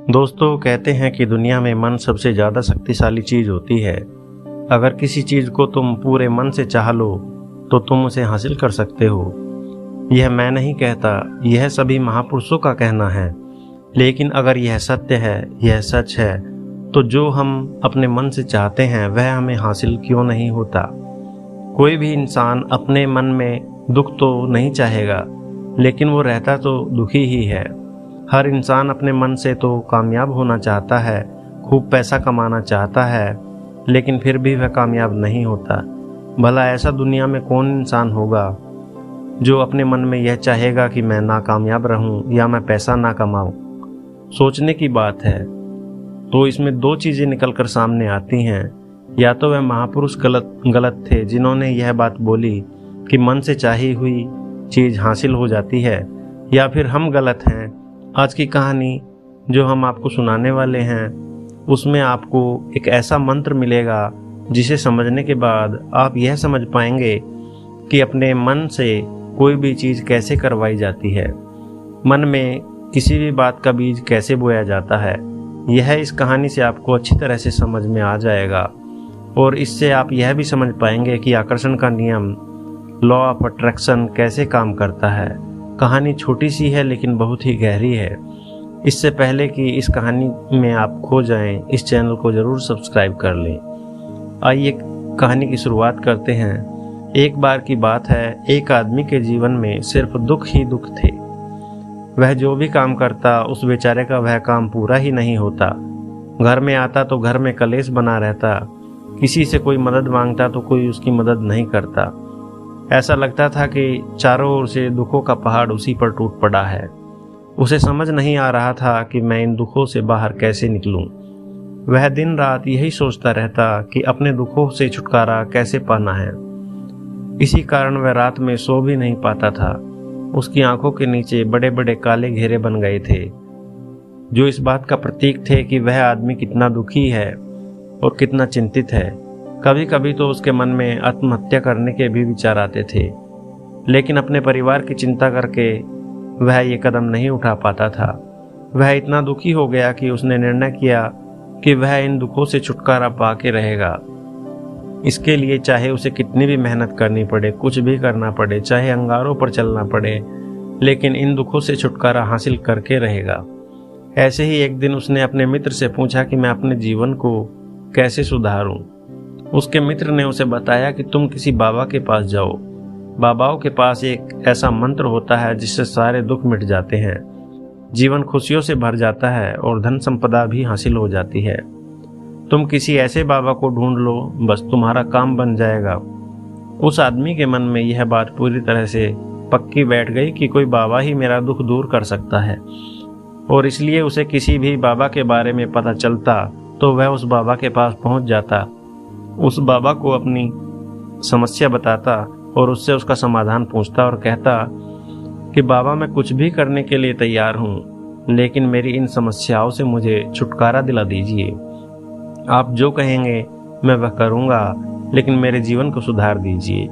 दोस्तों, कहते हैं कि दुनिया में मन सबसे ज़्यादा शक्तिशाली चीज़ होती है। अगर किसी चीज़ को तुम पूरे मन से चाह लो तो तुम उसे हासिल कर सकते हो। यह मैं नहीं कहता, यह सभी महापुरुषों का कहना है। लेकिन अगर यह सत्य है, यह सच है, तो जो हम अपने मन से चाहते हैं वह हमें हासिल क्यों नहीं होता। कोई भी इंसान अपने मन में दुख तो नहीं चाहेगा, लेकिन वो रहता तो दुखी ही है। हर इंसान अपने मन से तो कामयाब होना चाहता है, खूब पैसा कमाना चाहता है, लेकिन फिर भी वह कामयाब नहीं होता। भला ऐसा दुनिया में कौन इंसान होगा जो अपने मन में यह चाहेगा कि मैं नाकामयाब रहूं या मैं पैसा ना कमाऊं। सोचने की बात है। तो इसमें दो चीज़ें निकलकर सामने आती हैं। या तो वह महापुरुष गलत थे जिन्होंने यह बात बोली कि मन से चाही हुई चीज़ हासिल हो जाती है, या फिर हम गलत हैं। आज की कहानी जो हम आपको सुनाने वाले हैं उसमें आपको एक ऐसा मंत्र मिलेगा जिसे समझने के बाद आप यह समझ पाएंगे कि अपने मन से कोई भी चीज़ कैसे करवाई जाती है, मन में किसी भी बात का बीज कैसे बोया जाता है। यह इस कहानी से आपको अच्छी तरह से समझ में आ जाएगा और इससे आप यह भी समझ पाएंगे कि आकर्षण का नियम, लॉ ऑफ अट्रैक्शन कैसे काम करता है। कहानी छोटी सी है लेकिन बहुत ही गहरी है। इससे पहले कि इस कहानी में आप खो जाएं, इस चैनल को ज़रूर सब्सक्राइब कर लें। आइए कहानी की शुरुआत करते हैं। एक बार की बात है, एक आदमी के जीवन में सिर्फ दुख ही दुख थे। वह जो भी काम करता उस बेचारे का वह काम पूरा ही नहीं होता। घर में आता तो घर में कलेश बना रहता, किसी से कोई मदद मांगता तो कोई उसकी मदद नहीं करता। ऐसा लगता था कि चारों ओर से दुखों का पहाड़ उसी पर टूट पड़ा है। उसे समझ नहीं आ रहा था कि मैं इन दुखों से बाहर कैसे निकलूं। वह दिन रात यही सोचता रहता कि अपने दुखों से छुटकारा कैसे पाना है। इसी कारण वह रात में सो भी नहीं पाता था। उसकी आंखों के नीचे बड़े बड़े काले घेरे बन गए थे, जो इस बात का प्रतीक थे कि वह आदमी कितना दुखी है और कितना चिंतित है। कभी कभी तो उसके मन में आत्महत्या करने के भी विचार आते थे, लेकिन अपने परिवार की चिंता करके वह ये कदम नहीं उठा पाता था। वह इतना दुखी हो गया कि उसने निर्णय किया कि वह इन दुखों से छुटकारा पा के रहेगा। इसके लिए चाहे उसे कितनी भी मेहनत करनी पड़े, कुछ भी करना पड़े, चाहे अंगारों पर चलना पड़े, लेकिन इन दुखों से छुटकारा हासिल करके रहेगा। ऐसे ही एक दिन उसने अपने मित्र से पूछा कि मैं अपने जीवन को कैसे सुधारूं। उसके मित्र ने उसे बताया कि तुम किसी बाबा के पास जाओ। बाबाओं के पास एक ऐसा मंत्र होता है जिससे सारे दुख मिट जाते हैं, जीवन खुशियों से भर जाता है और धन संपदा भी हासिल हो जाती है। तुम किसी ऐसे बाबा को ढूंढ लो, बस तुम्हारा काम बन जाएगा। उस आदमी के मन में यह बात पूरी तरह से पक्की बैठ गई कि कोई बाबा ही मेरा दुख दूर कर सकता है, और इसलिए उसे किसी भी बाबा के बारे में पता चलता तो वह उस बाबा के पास पहुंच जाता, उस बाबा को अपनी समस्या बताता और उससे उसका समाधान पूछता और कहता कि बाबा, मैं कुछ भी करने के लिए तैयार हूँ, लेकिन मेरी इन समस्याओं से मुझे छुटकारा दिला दीजिए। आप जो कहेंगे मैं वह करूँगा, लेकिन मेरे जीवन को सुधार दीजिए।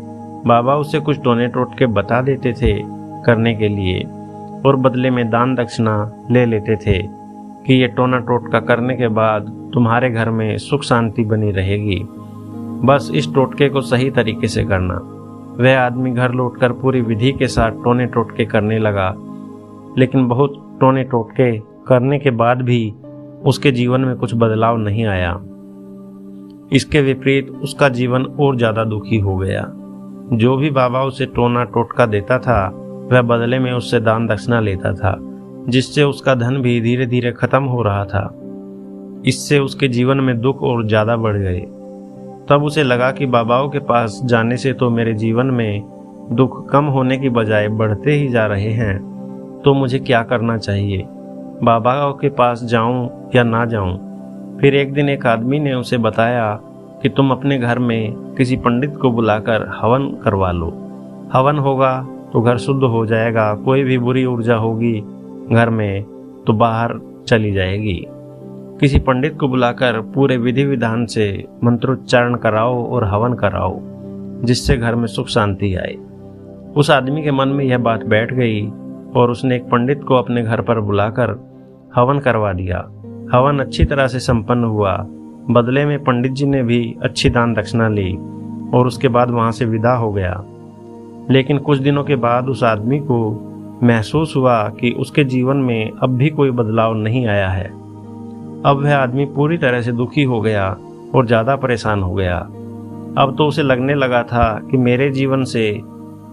बाबा उससे कुछ टोने टोटके बता देते थे करने के लिए, और बदले में दान दक्षिणा ले लेते थे कि ये टोना टोटका करने के बाद तुम्हारे घर में सुख शांति बनी रहेगी। बस इस टोटके को सही तरीके से करना। वह आदमी घर लौटकर पूरी विधि के साथ टोने टोटके करने लगा, लेकिन बहुत टोने टोटके करने के बाद भी उसके जीवन में कुछ बदलाव नहीं आया। इसके विपरीत उसका जीवन और ज़्यादा दुखी हो गया। जो भी बाबा उसे टोना टोटका देता था वह बदले में उससे दान दक्षिणा लेता था, जिससे उसका धन भी धीरे धीरे खत्म हो रहा था। इससे उसके जीवन में दुख और ज़्यादा बढ़ गए। तब उसे लगा कि बाबाओं के पास जाने से तो मेरे जीवन में दुख कम होने की बजाय बढ़ते ही जा रहे हैं, तो मुझे क्या करना चाहिए? बाबाओं के पास जाऊं या ना जाऊं? फिर एक दिन एक आदमी ने उसे बताया कि तुम अपने घर में किसी पंडित को बुलाकर हवन करवा लो। हवन होगा तो घर शुद्ध हो जाएगा, कोई भी बुरी ऊर्जा होगी घर में तो बाहर चली जाएगी। किसी पंडित को बुलाकर पूरे विधि विधान से मंत्रोच्चारण कराओ और हवन कराओ, जिससे घर में सुख शांति आए। उस आदमी के मन में यह बात बैठ गई और उसने एक पंडित को अपने घर पर बुलाकर हवन करवा दिया। हवन अच्छी तरह से संपन्न हुआ। बदले में पंडित जी ने भी अच्छी दान दक्षिणा ली और उसके बाद वहां से विदा हो गया। लेकिन कुछ दिनों के बाद उस आदमी को महसूस हुआ कि उसके जीवन में अब भी कोई बदलाव नहीं आया है। अब वह आदमी पूरी तरह से दुखी हो गया और ज़्यादा परेशान हो गया। अब तो उसे लगने लगा था कि मेरे जीवन से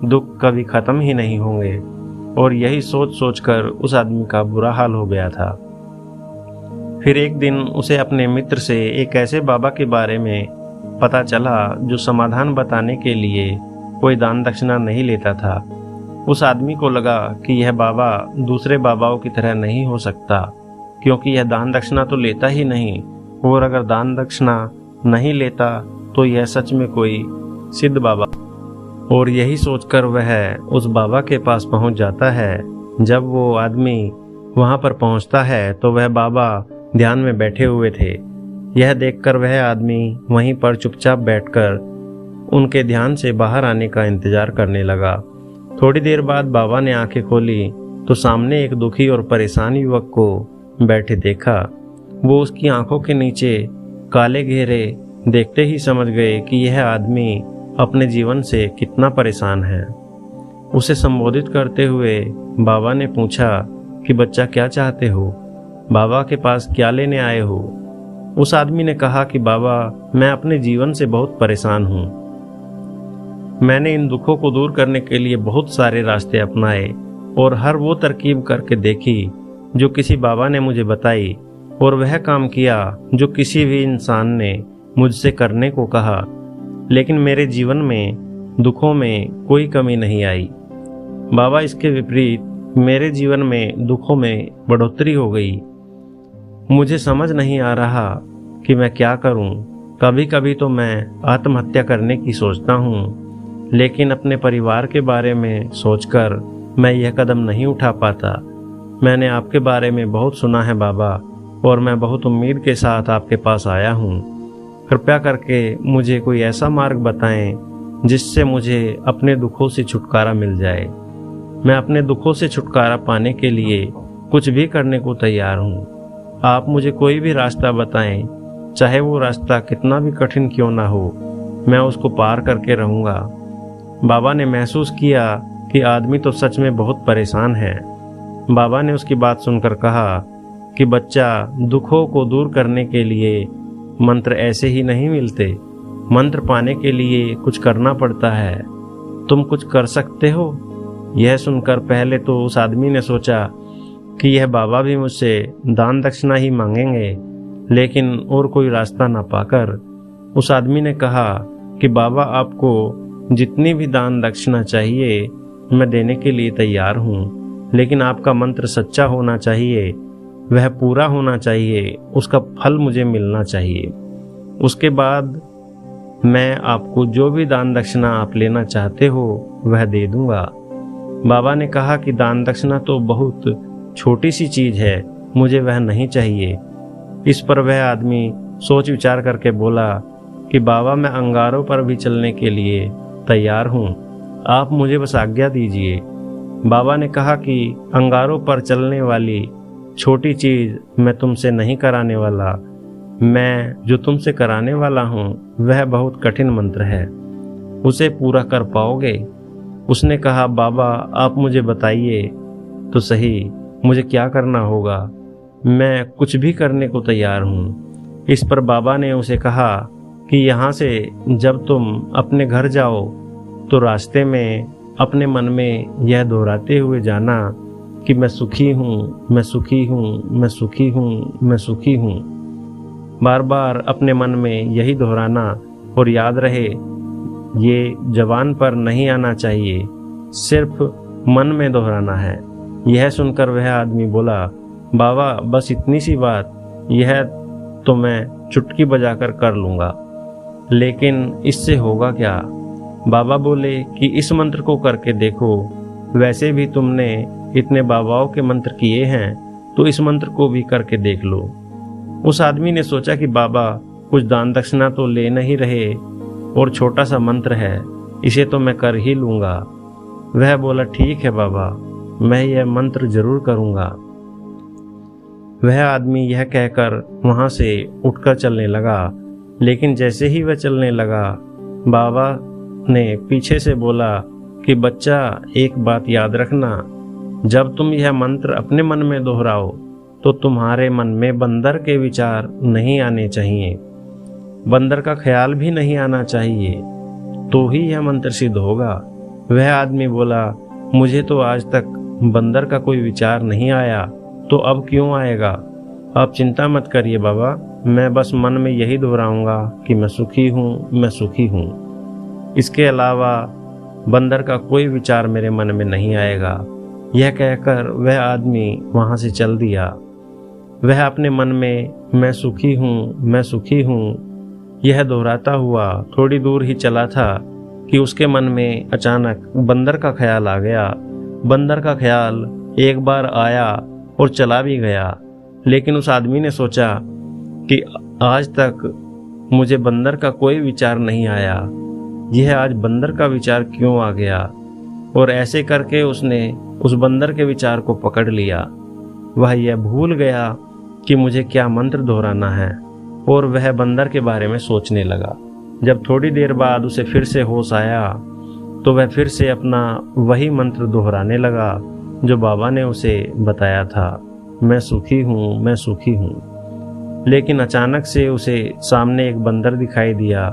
दुख कभी ख़त्म ही नहीं होंगे, और यही सोच सोचकर उस आदमी का बुरा हाल हो गया था। फिर एक दिन उसे अपने मित्र से एक ऐसे बाबा के बारे में पता चला जो समाधान बताने के लिए कोई दान दक्षिणा नहीं लेता था। उस आदमी को लगा कि यह बाबा दूसरे बाबाओं की तरह नहीं हो सकता, क्योंकि यह दान दक्षिणा तो लेता ही नहीं, और अगर दान दक्षिणा नहीं लेता तो यह सच में कोई सिद्ध बाबा। और यही सोचकर वह उस बाबा के पास पहुंच जाता है। जब वो आदमी वहां पर पहुंचता है तो वह बाबा ध्यान में बैठे हुए थे। यह देखकर वह आदमी वहीं पर चुपचाप बैठकर उनके ध्यान से बाहर आने का इंतजार करने लगा। थोड़ी देर बाद बाबा ने आंखें खोली तो सामने एक दुखी और परेशान युवक को बैठे देखा। वो उसकी आंखों के नीचे काले घेरे देखते ही समझ गए कि यह आदमी अपने जीवन से कितना परेशान है। उसे संबोधित करते हुए बाबा ने पूछा कि बच्चा क्या चाहते हो, बाबा के पास क्या लेने आए हो। उस आदमी ने कहा कि बाबा, मैं अपने जीवन से बहुत परेशान हूँ। मैंने इन दुखों को दूर करने के लिए बहुत सारे रास्ते अपनाए और हर वो तरकीब करके देखी जो किसी बाबा ने मुझे बताई, और वह काम किया जो किसी भी इंसान ने मुझसे करने को कहा, लेकिन मेरे जीवन में दुखों में कोई कमी नहीं आई। बाबा, इसके विपरीत मेरे जीवन में दुखों में बढ़ोतरी हो गई। मुझे समझ नहीं आ रहा कि मैं क्या करूं। कभी कभी तो मैं आत्महत्या करने की सोचता हूं, लेकिन अपने परिवार के बारे में सोचकर मैं यह कदम नहीं उठा पाता। मैंने आपके बारे में बहुत सुना है बाबा, और मैं बहुत उम्मीद के साथ आपके पास आया हूं। कृपया करके मुझे कोई ऐसा मार्ग बताएं जिससे मुझे अपने दुखों से छुटकारा मिल जाए। मैं अपने दुखों से छुटकारा पाने के लिए कुछ भी करने को तैयार हूँ। आप मुझे कोई भी रास्ता बताएं, चाहे वो रास्ता कितना भी कठिन क्यों ना हो, मैं उसको पार करके रहूँगा। बाबा ने महसूस किया कि आदमी तो सच में बहुत परेशान है। बाबा ने उसकी बात सुनकर कहा कि बच्चा, दुखों को दूर करने के लिए मंत्र ऐसे ही नहीं मिलते। मंत्र पाने के लिए कुछ करना पड़ता है। तुम कुछ कर सकते हो। यह सुनकर पहले तो उस आदमी ने सोचा कि यह बाबा भी मुझसे दान दक्षिणा ही मांगेंगे, लेकिन और कोई रास्ता ना पाकर उस आदमी ने कहा कि बाबा, आपको जितनी भी दान दक्षिणा चाहिए मैं देने के लिए तैयार हूँ, लेकिन आपका मंत्र सच्चा होना चाहिए, वह पूरा होना चाहिए, उसका फल मुझे मिलना चाहिए। उसके बाद मैं आपको जो भी दान दक्षिणा आप लेना चाहते हो वह दे दूंगा। बाबा ने कहा कि दान दक्षिणा तो बहुत छोटी सी चीज है, मुझे वह नहीं चाहिए। इस पर वह आदमी सोच विचार करके बोला कि बाबा, मैं अंगारों पर भी चलने के लिए तैयार हूँ, आप मुझे बस आज्ञा दीजिए। बाबा ने कहा कि अंगारों पर चलने वाली छोटी चीज मैं तुमसे नहीं कराने वाला। मैं जो तुमसे कराने वाला हूँ वह बहुत कठिन मंत्र है, उसे पूरा कर पाओगे? उसने कहा, बाबा, आप मुझे बताइए तो सही, मुझे क्या करना होगा? मैं कुछ भी करने को तैयार हूँ। इस पर बाबा ने उसे कहा कि यहाँ से जब तुम अपने घर जाओ तो रास्ते में अपने मन में यह दोहराते हुए जाना कि मैं सुखी हूँ, मैं सुखी हूँ, मैं सुखी हूँ, मैं सुखी हूँ। बार बार अपने मन में यही दोहराना, और याद रहे ये जबान पर नहीं आना चाहिए, सिर्फ मन में दोहराना है। यह सुनकर वह आदमी बोला, बाबा, बस इतनी सी बात, यह तो मैं चुटकी बजाकर कर लूँगा, लेकिन इससे होगा क्या? बाबा बोले कि इस मंत्र को करके देखो, वैसे भी तुमने इतने बाबाओं के मंत्र किए हैं, तो इस मंत्र को भी करके देख लो। उस आदमी ने सोचा कि बाबा कुछ दान दक्षिणा तो ले नहीं रहे, और छोटा सा मंत्र है, इसे तो मैं कर ही लूँगा। वह बोला, ठीक है बाबा, मैं यह मंत्र जरूर करूँगा। वह आदमी यह कहकर वहां से उठकर चलने लगा, लेकिन जैसे ही वह चलने लगा, बाबा ने पीछे से बोला कि बच्चा, एक बात याद रखना, जब तुम यह मंत्र अपने मन में दोहराओ तो तुम्हारे मन में बंदर के विचार नहीं आने चाहिए, बंदर का ख्याल भी नहीं आना चाहिए, तो ही यह मंत्र सिद्ध होगा। वह आदमी बोला, मुझे तो आज तक बंदर का कोई विचार नहीं आया, तो अब क्यों आएगा? आप चिंता मत करिए बाबा, मैं बस मन में यही दोहराऊंगा कि मैं सुखी हूँ, मैं सुखी हूँ। इसके अलावा बंदर का कोई विचार मेरे मन में नहीं आएगा। यह कहकर वह आदमी वहां से चल दिया। वह अपने मन में मैं सुखी हूँ, मैं सुखी हूँ यह दोहराता हुआ थोड़ी दूर ही चला था कि उसके मन में अचानक बंदर का ख्याल आ गया। बंदर का ख्याल एक बार आया और चला भी गया, लेकिन उस आदमी ने सोचा कि आज तक मुझे बंदर का कोई विचार नहीं आया, यह आज बंदर का विचार क्यों आ गया? और ऐसे करके उसने उस बंदर के विचार को पकड़ लिया। वह यह भूल गया कि मुझे क्या मंत्र दोहराना है, और वह बंदर के बारे में सोचने लगा। जब थोड़ी देर बाद उसे फिर से होश आया तो वह फिर से अपना वही मंत्र दोहराने लगा जो बाबा ने उसे बताया था, मैं सुखी हूँ, मैं सुखी हूँ। लेकिन अचानक से उसे सामने एक बंदर दिखाई दिया,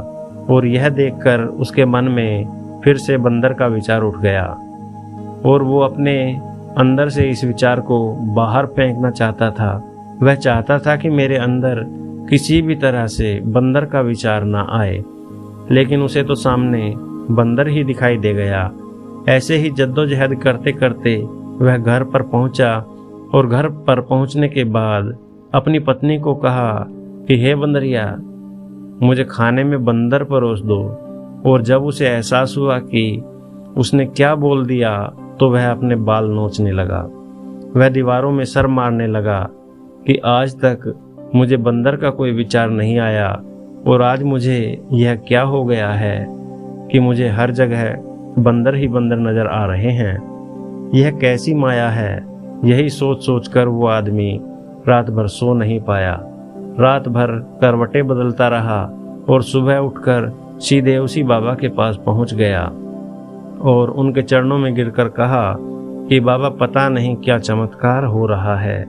और यह देखकर उसके मन में फिर से बंदर का विचार उठ गया, और वो अपने अंदर से इस विचार को बाहर फेंकना चाहता था। वह चाहता था कि मेरे अंदर किसी भी तरह से बंदर का विचार ना आए, लेकिन उसे तो सामने बंदर ही दिखाई दे गया। ऐसे ही जद्दोजहद करते करते वह घर पर पहुंचा, और घर पर पहुंचने के बाद अपनी पत्नी को कहा कि हे बंदरिया, मुझे खाने में बंदर परोस दो। और जब उसे एहसास हुआ कि उसने क्या बोल दिया तो वह अपने बाल नोचने लगा। वह दीवारों में सर मारने लगा कि आज तक मुझे बंदर का कोई विचार नहीं आया, और आज मुझे यह क्या हो गया है कि मुझे हर जगह बंदर ही बंदर नजर आ रहे हैं। यह कैसी माया है? यही सोच सोच कर वो आदमी रात भर सो नहीं पाया। रात भर करवटें बदलता रहा, और सुबह उठकर सीधे उसी बाबा के पास पहुंच गया और उनके चरणों में गिरकर कहा कि बाबा, पता नहीं क्या चमत्कार हो रहा है,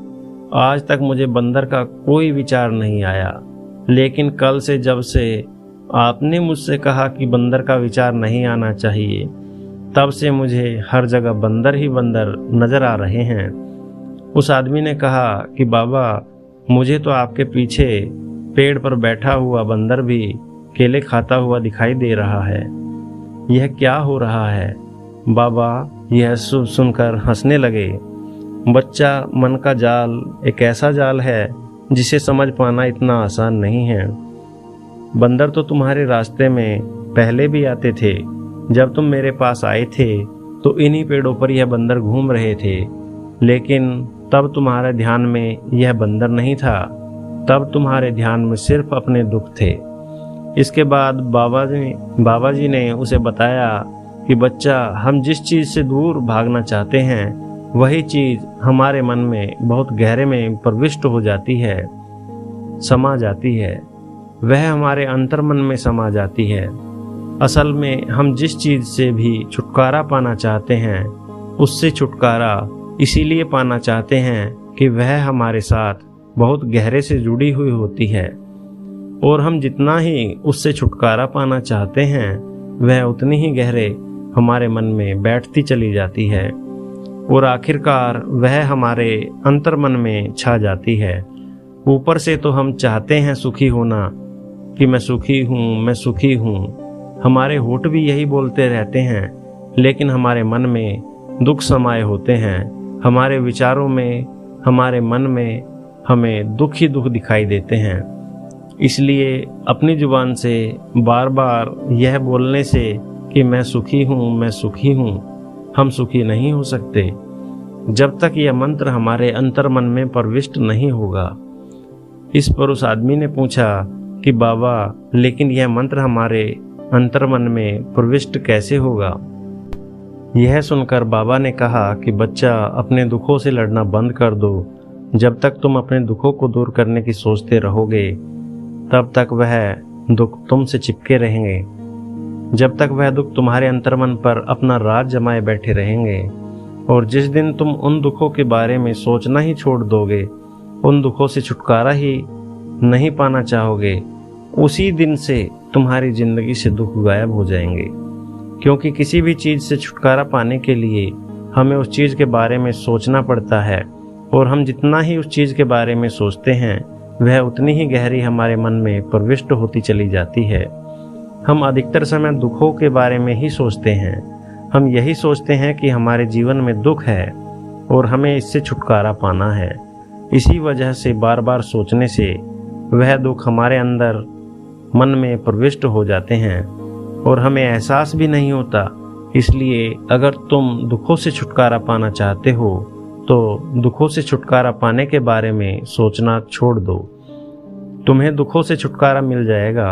आज तक मुझे बंदर का कोई विचार नहीं आया, लेकिन कल से जब से आपने मुझसे कहा कि बंदर का विचार नहीं आना चाहिए, तब से मुझे हर जगह बंदर ही बंदर नजर आ रहे हैं। उस आदमी ने कहा कि बाबा, मुझे तो आपके पीछे पेड़ पर बैठा हुआ बंदर भी केले खाता हुआ दिखाई दे रहा है, यह क्या हो रहा है? बाबा यह सुनकर हंसने लगे। बच्चा, मन का जाल एक ऐसा जाल है जिसे समझ पाना इतना आसान नहीं है। बंदर तो तुम्हारे रास्ते में पहले भी आते थे। जब तुम मेरे पास आए थे तो इन्हीं पेड़ों पर यह बंदर घूम रहे थे, लेकिन तब तुम्हारे ध्यान में यह बंदर नहीं था, तब तुम्हारे ध्यान में सिर्फ अपने दुख थे। इसके बाद बाबा जी ने उसे बताया कि बच्चा, हम जिस चीज से दूर भागना चाहते हैं वही चीज हमारे मन में बहुत गहरे में प्रविष्ट हो जाती है, समा जाती है, वह हमारे अंतर्मन में समा जाती है। असल में हम जिस चीज से भी छुटकारा पाना चाहते हैं उससे छुटकारा इसीलिए पाना चाहते हैं कि वह हमारे साथ बहुत गहरे से जुड़ी हुई होती है, और हम जितना ही उससे छुटकारा पाना चाहते हैं वह उतनी ही गहरे हमारे मन में बैठती चली जाती है, और आखिरकार वह हमारे अंतर्मन में छा जाती है। ऊपर से तो हम चाहते हैं सुखी होना कि मैं सुखी हूँ, मैं सुखी हूँ, हमारे होठ भी यही बोलते रहते हैं, लेकिन हमारे मन में दुख समाये होते हैं। हमारे विचारों में, हमारे मन में हमें दुख ही दुख दिखाई देते हैं। इसलिए अपनी जुबान से बार बार यह बोलने से कि मैं सुखी हूँ, मैं सुखी हूँ, हम सुखी नहीं हो सकते जब तक यह मंत्र हमारे अंतर्मन में प्रविष्ट नहीं होगा। इस पर उस आदमी ने पूछा कि बाबा, लेकिन यह मंत्र हमारे अंतर्मन में प्रविष्ट कैसे होगा? यह सुनकर बाबा ने कहा कि बच्चा, अपने दुखों से लड़ना बंद कर दो जब तक तुम अपने दुखों को दूर करने की सोचते रहोगे तब तक वह दुख तुमसे चिपके रहेंगे। जब तक वह दुख तुम्हारे अंतर्मन पर अपना राज जमाए बैठे रहेंगे, और जिस दिन तुम उन दुखों के बारे में सोचना ही छोड़ दोगे, उन दुखों से छुटकारा ही नहीं पाना चाहोगे, उसी दिन से तुम्हारी जिंदगी से दुख गायब हो जाएंगे। क्योंकि किसी भी चीज़ से छुटकारा पाने के लिए हमें उस चीज़ के बारे में सोचना पड़ता है, और हम जितना ही उस चीज़ के बारे में सोचते हैं वह उतनी ही गहरी हमारे मन में प्रविष्ट होती चली जाती है। हम अधिकतर समय दुखों के बारे में ही सोचते हैं। हम यही सोचते हैं कि हमारे जीवन में दुख है और हमें इससे छुटकारा पाना है। इसी वजह से बार बार सोचने से वह दुख हमारे अंदर मन में प्रविष्ट हो जाते हैं और हमें एहसास भी नहीं होता। इसलिए अगर तुम दुखों से छुटकारा पाना चाहते हो तो दुखों से छुटकारा पाने के बारे में सोचना छोड़ दो। तुम्हें दुखों से छुटकारा मिल जाएगा।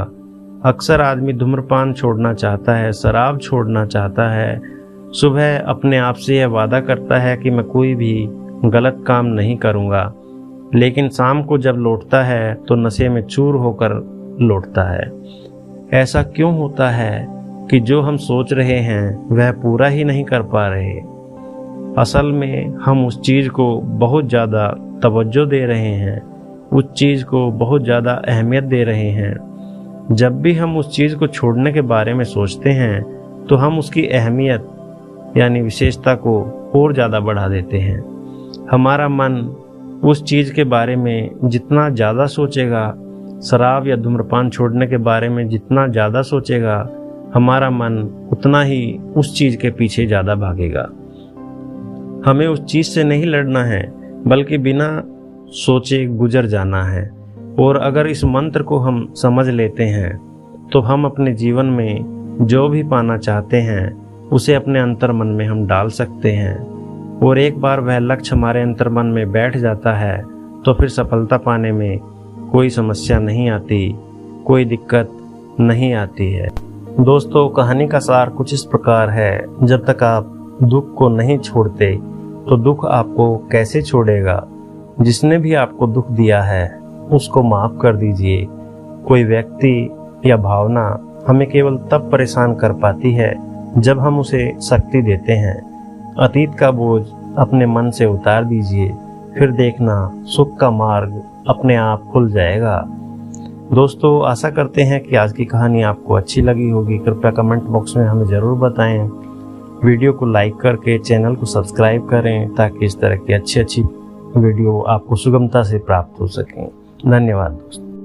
अक्सर आदमी धूम्रपान छोड़ना चाहता है, शराब छोड़ना चाहता है, सुबह अपने आप से यह वादा करता है कि मैं कोई भी गलत काम नहीं करूँगा, लेकिन शाम को जब लौटता है तो नशे में चूर होकर लौटता है। ऐसा क्यों होता है कि जो हम सोच रहे हैं वह पूरा ही नहीं कर पा रहे। असल में हम उस चीज़ को बहुत ज़्यादा तवज्जो दे रहे हैं, उस चीज़ को बहुत ज़्यादा अहमियत दे रहे हैं। जब भी हम उस चीज़ को छोड़ने के बारे में सोचते हैं तो हम उसकी अहमियत यानी विशेषता को और ज़्यादा बढ़ा देते हैं। हमारा मन उस चीज़ के बारे में जितना ज़्यादा सोचेगा, शराब या धूम्रपान छोड़ने के बारे में जितना ज़्यादा सोचेगा, हमारा मन उतना ही उस चीज़ के पीछे ज़्यादा भागेगा। हमें उस चीज़ से नहीं लड़ना है, बल्कि बिना सोचे गुजर जाना है। और अगर इस मंत्र को हम समझ लेते हैं तो हम अपने जीवन में जो भी पाना चाहते हैं उसे अपने अंतर्मन में हम डाल सकते हैं। और एक बार वह लक्ष्य हमारे अंतर्मन में बैठ जाता है तो फिर सफलता पाने में कोई समस्या नहीं आती, कोई दिक्कत नहीं आती है। दोस्तों, कहानी का सार कुछ इस प्रकार है, जब तक आप दुख को नहीं छोड़ते तो दुख आपको कैसे छोड़ेगा। जिसने भी आपको दुख दिया है उसको माफ़ कर दीजिए। कोई व्यक्ति या भावना हमें केवल तब परेशान कर पाती है जब हम उसे शक्ति देते हैं। अतीत का बोझ अपने मन से उतार दीजिए, फिर देखना सुख का मार्ग अपने आप खुल जाएगा। दोस्तों, आशा करते हैं कि आज की कहानी आपको अच्छी लगी होगी। कृपया कमेंट बॉक्स में हमें ज़रूर बताएं। वीडियो को लाइक करके चैनल को सब्सक्राइब करें ताकि इस तरह की अच्छी वीडियो आपको सुगमता से प्राप्त हो सकें। धन्यवाद दोस्तों।